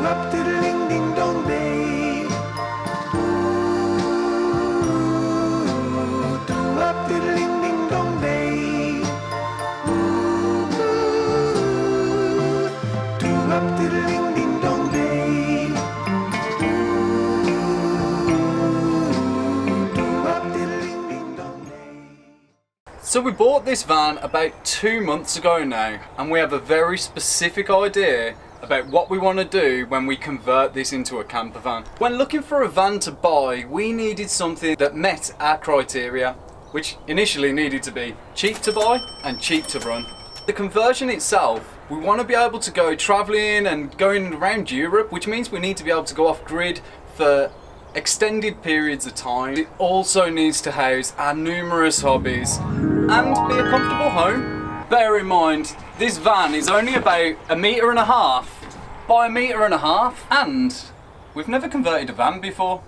up diddling ding dong day. Do up diddling ding dong day. Do up diddling ding dong day. Do up diddling ding dong day. So we bought this van about 2 months ago now, and we have a very specific idea about what we want to do when we convert this into a camper van. When looking for a van to buy, we needed something that met our criteria, which initially needed to be cheap to buy and cheap to run. The conversion itself, we want to be able to go travelling and going around Europe, which means we need to be able to go off grid for extended periods of time. It also needs to house our numerous hobbies and be a comfortable home. Bear in mind, this van is only about 1.5 meters by 1.5 meters, and we've never converted a van before.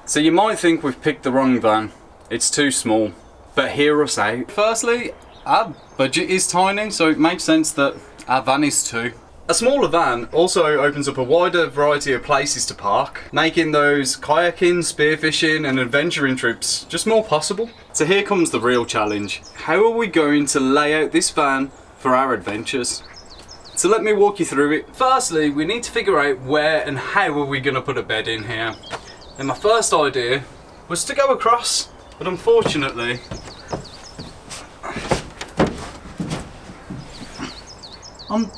So you might think we've picked the wrong van. It's too small, but hear us out. Firstly, our budget is tiny, so it makes sense that our van is too. A smaller van also opens up a wider variety of places to park, making those kayaking, spearfishing and adventuring trips just more possible. So here comes the real challenge. How are we going to lay out this van for our adventures? So let me walk you through it. Firstly, we need to figure out where and how are we going to put a bed in here. And my first idea was to go across, but unfortunately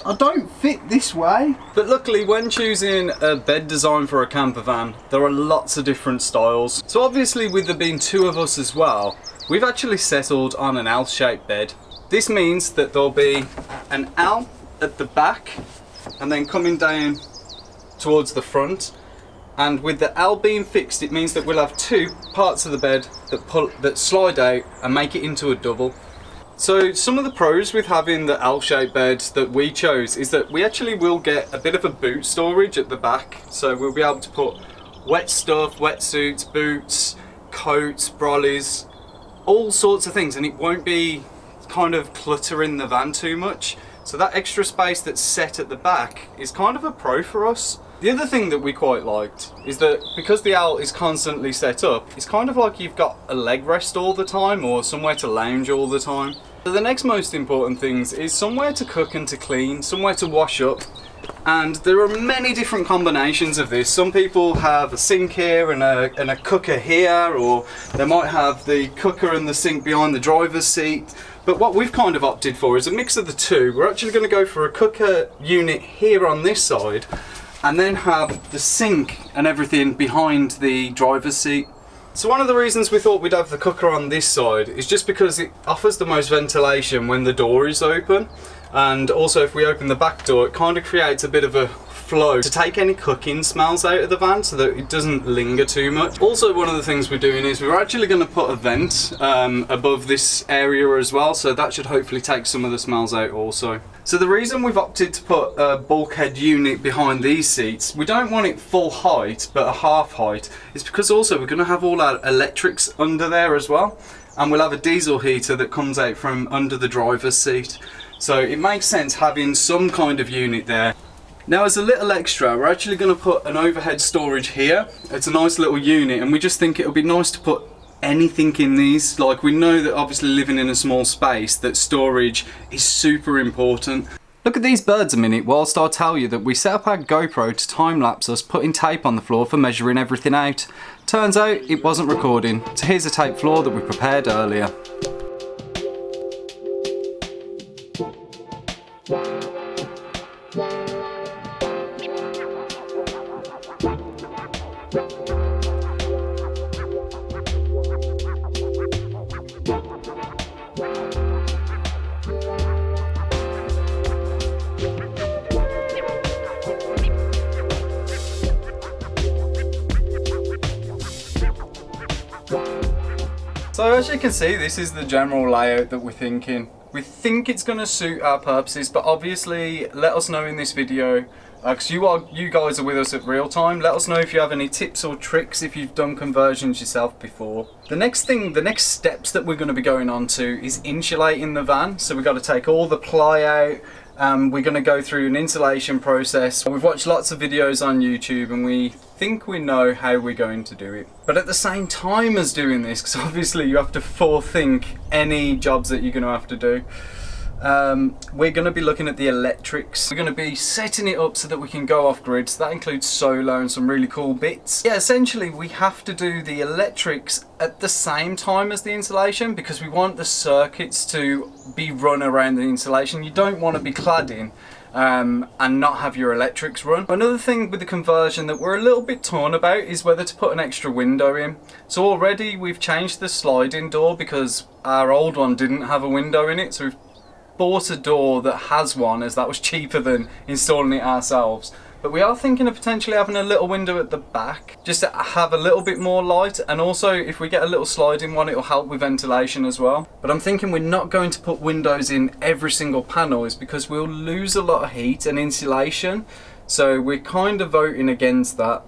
I don't fit this way. But luckily, when choosing a bed design for a camper van, there are lots of different styles. So obviously, with there being 2 of us as well, we've actually settled on an L-shaped bed. This means that there'll be an L at the back and then coming down towards the front. And with the L being fixed, it means that we'll have 2 parts of the bed that slide out and make it into a double. So some of the pros with having the L-shaped bed that we chose is that we actually will get a bit of a boot storage at the back. So we'll be able to put wet stuff, wetsuits, boots, coats, brollies, all sorts of things, and it won't be kind of cluttering the van too much. So that extra space that's set at the back is kind of a pro for us. The other thing that we quite liked is that because the L is constantly set up, it's kind of like you've got a leg rest all the time or somewhere to lounge all the time. So the next most important things is somewhere to cook and to clean, somewhere to wash up. And there are many different combinations of this. Some people have a sink here and a cooker here, or they might have the cooker and the sink behind the driver's seat. But what we've kind of opted for is a mix of the two. We're actually going to go for a cooker unit here on this side, and then have the sink and everything behind the driver's seat. So one of the reasons we thought we'd have the cooker on this side is just because it offers the most ventilation when the door is open, and also if we open the back door, it kind of creates a bit of a flow to take any cooking smells out of the van so that it doesn't linger too much. Also, one of the things we're doing is we're actually going to put a vent above this area as well, so that should hopefully take some of the smells out also. So the reason we've opted to put a bulkhead unit behind these seats, we don't want it full height but a half height, is because also we're going to have all our electrics under there as well, and we'll have a diesel heater that comes out from under the driver's seat. So it makes sense having some kind of unit there. Now, as a little extra, we're actually going to put an overhead storage here. It's a nice little unit, and we just think it would be nice to put anything in these. Like, we know that obviously living in a small space, that storage is super important. Look at these birds a minute whilst I tell you that we set up our GoPro to time-lapse us putting tape on the floor for measuring everything out. Turns out it wasn't recording, so here's a tape floor that we prepared earlier. So as you can see, this is the general layout that we're thinking. We think it's going to suit our purposes, but obviously let us know in this video, because you guys are with us at real time. Let us know if you have any tips or tricks if you've done conversions yourself before. The next steps that we're going to be going on to is insulating the van. So we've got to take all the ply out, We're going to go through an installation process. We've watched lots of videos on YouTube and we think we know how we're going to do it. But at the same time as doing this, because obviously you have to forethink any jobs that you're going to have to do, we're going to be looking at the electrics. We're going to be setting it up so that we can go off grid. So that includes solar and some really cool bits. Yeah, essentially we have to do the electrics at the same time as the installation because we want the circuits to be run around the installation. You don't want to be cladding and not have your electrics run. Another thing with the conversion that we're a little bit torn about is whether to put an extra window in. So already we've changed the sliding door because our old one didn't have a window in it. So we've bought a door that has one, as that was cheaper than installing it ourselves. But we are thinking of potentially having a little window at the back just to have a little bit more light, and also if we get a little sliding one, it'll help with ventilation as well. But I'm thinking we're not going to put windows in every single panel is because we'll lose a lot of heat and insulation, so we're kind of voting against that.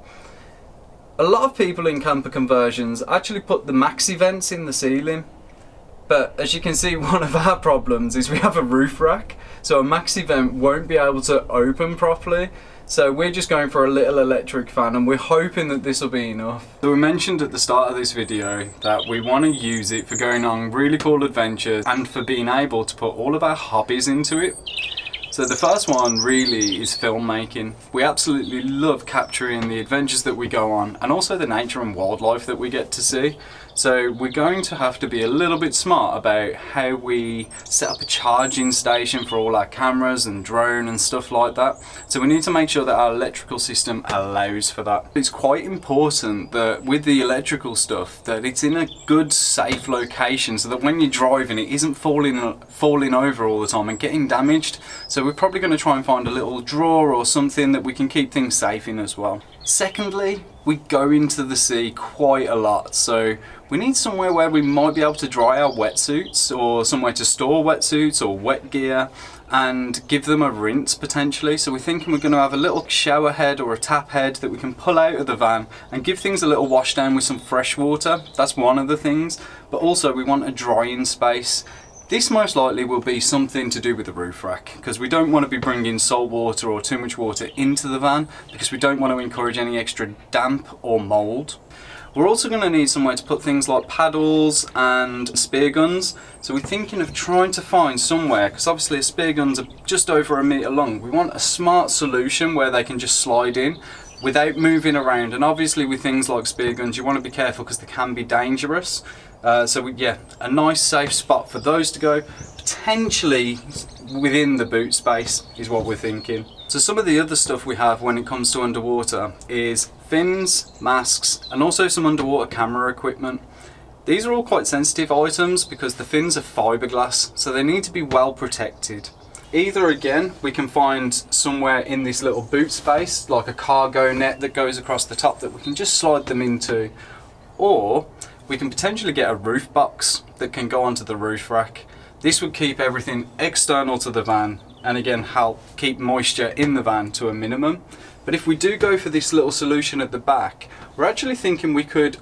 A lot of people in camper conversions actually put the maxi vents in the ceiling. But as you can see, one of our problems is we have a roof rack, so a maxi vent won't be able to open properly. So we're just going for a little electric fan and we're hoping that this will be enough. So we mentioned at the start of this video that we want to use it for going on really cool adventures and for being able to put all of our hobbies into it. So the first one really is filmmaking. We absolutely love capturing the adventures that we go on and also the nature and wildlife that we get to see. So we're going to have to be a little bit smart about how we set up a charging station for all our cameras and drone and stuff like that. So we need to make sure that our electrical system allows for that. It's quite important that with the electrical stuff that it's in a good safe location so that when you're driving it isn't falling over all the time and getting damaged. So we're probably going to try and find a little drawer or something that we can keep things safe in as well. Secondly, we go into the sea quite a lot, so we need somewhere where we might be able to dry our wetsuits or somewhere to store wetsuits or wet gear and give them a rinse potentially. So we're thinking we're going to have a little shower head or a tap head that we can pull out of the van and give things a little wash down with some fresh water. That's one of the things, but also we want a drying space. This most likely will be something to do with the roof rack because we don't want to be bringing salt water or too much water into the van because we don't want to encourage any extra damp or mould. We're also going to need somewhere to put things like paddles and spear guns. So we're thinking of trying to find somewhere, because obviously spear guns are just over 1 metre long. We want a smart solution where they can just slide in without moving around. And obviously with things like spear guns, you want to be careful because they can be dangerous. Yeah, a nice safe spot for those to go, potentially within the boot space is what we're thinking. So some of the other stuff we have when it comes to underwater is fins, masks, and also some underwater camera equipment. These are all quite sensitive items because the fins are fiberglass, so they need to be well protected. Either again, we can find somewhere in this little boot space, like a cargo net that goes across the top that we can just slide them into, or we can potentially get a roof box that can go onto the roof rack. This would keep everything external to the van and again help keep moisture in the van to a minimum. But if we do go for this little solution at the back, we're actually thinking we could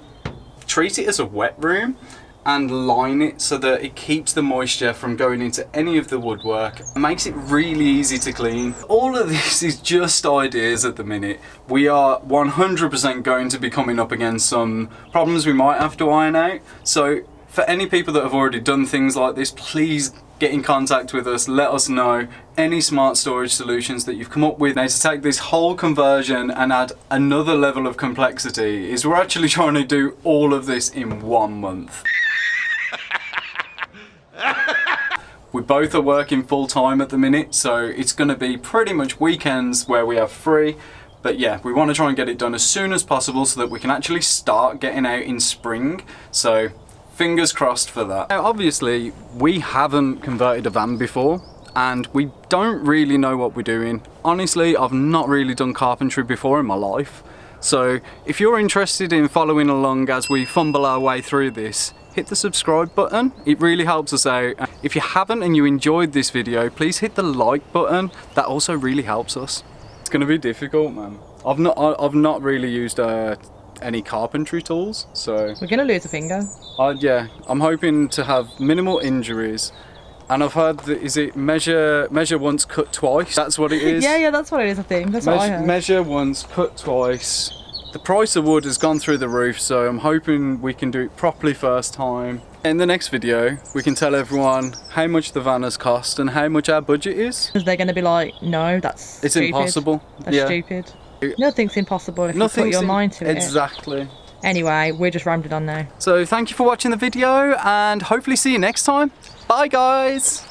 treat it as a wet room and line it so that it keeps the moisture from going into any of the woodwork and makes it really easy to clean. All of this is just ideas at the minute. We are 100% going to be coming up against some problems we might have to iron out. So for any people that have already done things like this, please get in contact with us, let us know any smart storage solutions that you've come up with. Now, to take this whole conversion and add another level of complexity is we're actually trying to do all of this in 1 month. We both are working full time at the minute, so it's going to be pretty much weekends where we have free. But yeah, we want to try and get it done as soon as possible so that we can actually start getting out in spring. So fingers crossed for that. Now obviously we haven't converted a van before and we don't really know what we're doing. Honestly, I've not really done carpentry before in my life. So if you're interested in following along as we fumble our way through this, hit the subscribe button. It really helps us out. If you haven't and you enjoyed this video, please hit the like button. That also really helps us. It's gonna be difficult, man. I've not really used any carpentry tools, so we're gonna lose a finger. yeah, I'm hoping to have minimal injuries And I've heard that, is it measure once, cut twice? That's what it is? Yeah, that's what it is, I think. That's what I heard. Measure once, cut twice. The price of wood has gone through the roof, so I'm hoping we can do it properly first time. In the next video, we can tell everyone how much the van has cost and how much our budget is. Because they're going to be like, no, it's stupid. Impossible. That's stupid. Nothing's impossible if you put your mind to it. Exactly. Anyway, we're just rambling on now. So thank you for watching the video and hopefully see you next time. Bye guys.